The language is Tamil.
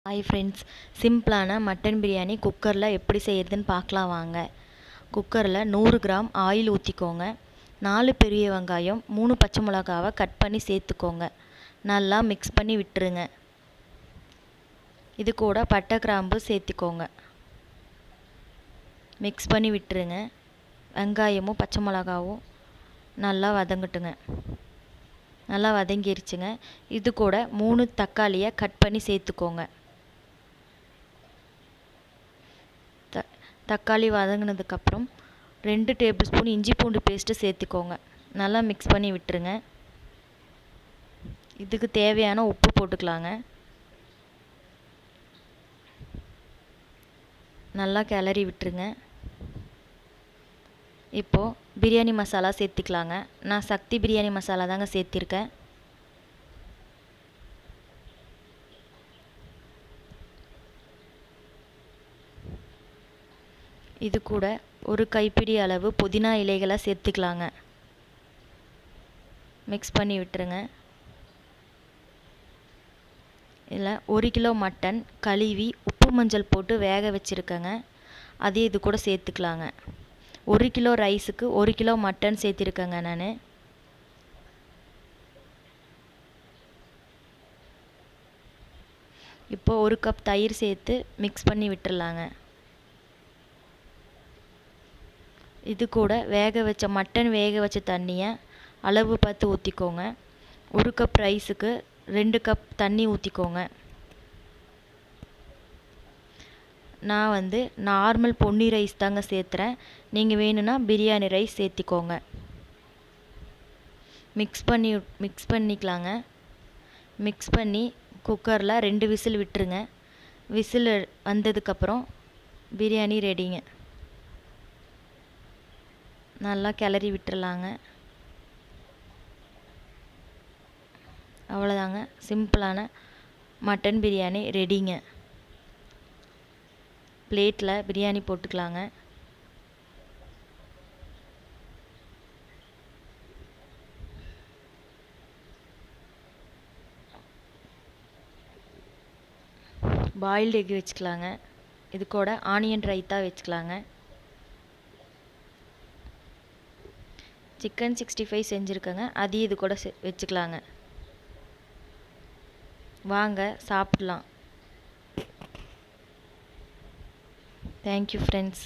ஹாய் ஃப்ரெண்ட்ஸ், சிம்பிளான மட்டன் பிரியாணி குக்கரில் எப்படி செய்கிறதுன்னு பார்க்கலாம் வாங்க. குக்கரில் 100 கிராம் ஆயில் ஊற்றிக்கோங்க. 4 பெரிய வெங்காயம் 3 பச்சை மிளகாவை கட் பண்ணி சேர்த்துக்கோங்க. நல்லா மிக்ஸ் பண்ணி விட்டுருங்க. இது கூட பட்டை கிராம்பு சேர்த்துக்கோங்க. மிக்ஸ் பண்ணி விட்டுருங்க. வெங்காயமும் பச்சை மிளகாவும் நல்லா வதங்கட்டுங்க. நல்லா வதங்கிருச்சுங்க. இது கூட 3 தக்காளியை கட் பண்ணி சேர்த்துக்கோங்க. தக்காளி வதங்கினதுக்கப்புறம் 2 டேபிள் ஸ்பூன் இஞ்சி பூண்டு பேஸ்ட்டு சேர்த்துக்கோங்க. நல்லா மிக்ஸ் பண்ணி விட்டுருங்க. இதுக்கு தேவையான உப்பு போட்டுக்கலாங்க. நல்லா கிளறி விட்டுருங்க. இப்போது பிரியாணி மசாலா சேர்த்துக்கலாங்க. நான் சக்தி பிரியாணி மசாலா தாங்க சேர்த்திருக்கேன். இது கூட ஒரு கைப்பிடி அளவு புதினா இலைகளை சேர்த்துக்கலாங்க. மிக்ஸ் பண்ணி விட்டுருங்க. இதில் 1 கிலோ மட்டன் கழுவி உப்பு மஞ்சள் போட்டு வேக வச்சுருக்கேங்க. அதே இது கூட சேர்த்துக்கலாங்க. 1 கிலோ ரைஸுக்கு 1 கிலோ மட்டன் சேர்த்திருக்கேங்க நான். இப்போ 1 கப் தயிர் சேர்த்து மிக்ஸ் பண்ணி விட்டுறலாங்க. இது கூட மட்டன் வேக வச்ச தண்ணியை அளவு பார்த்து ஊற்றிக்கோங்க. 1 கப் ரைஸுக்கு 2 கப் தண்ணி ஊற்றிக்கோங்க. நான் நார்மல் பொன்னி ரைஸ் தாங்க சேர்த்துறேன். நீங்கள் வேணும்னா பிரியாணி ரைஸ் சேர்த்திக்கோங்க. மிக்ஸ் பண்ணிக்கலாங்க. மிக்ஸ் பண்ணி குக்கரில் 2 விசில் விட்டுருங்க. விசில் வந்ததுக்கப்புறம் பிரியாணி ரெடிங்க. நல்லா கிளறி விட்டுறலாங்க. அவ்வளோதாங்க, சிம்பிளான மட்டன் பிரியாணி ரெடிங்க. பிளேட்டில் பிரியாணி போட்டுக்கலாங்க. பாயில்டு எக் வச்சுக்கலாங்க. இது கூட ஆனியன் ரைத்தா வச்சுக்கலாங்க. சிக்கன் 65 செஞ்சுருக்கேங்க. அதையும் இது கூட வச்சுக்கலாங்க. வாங்க சாப்பிடலாம். Thank you friends.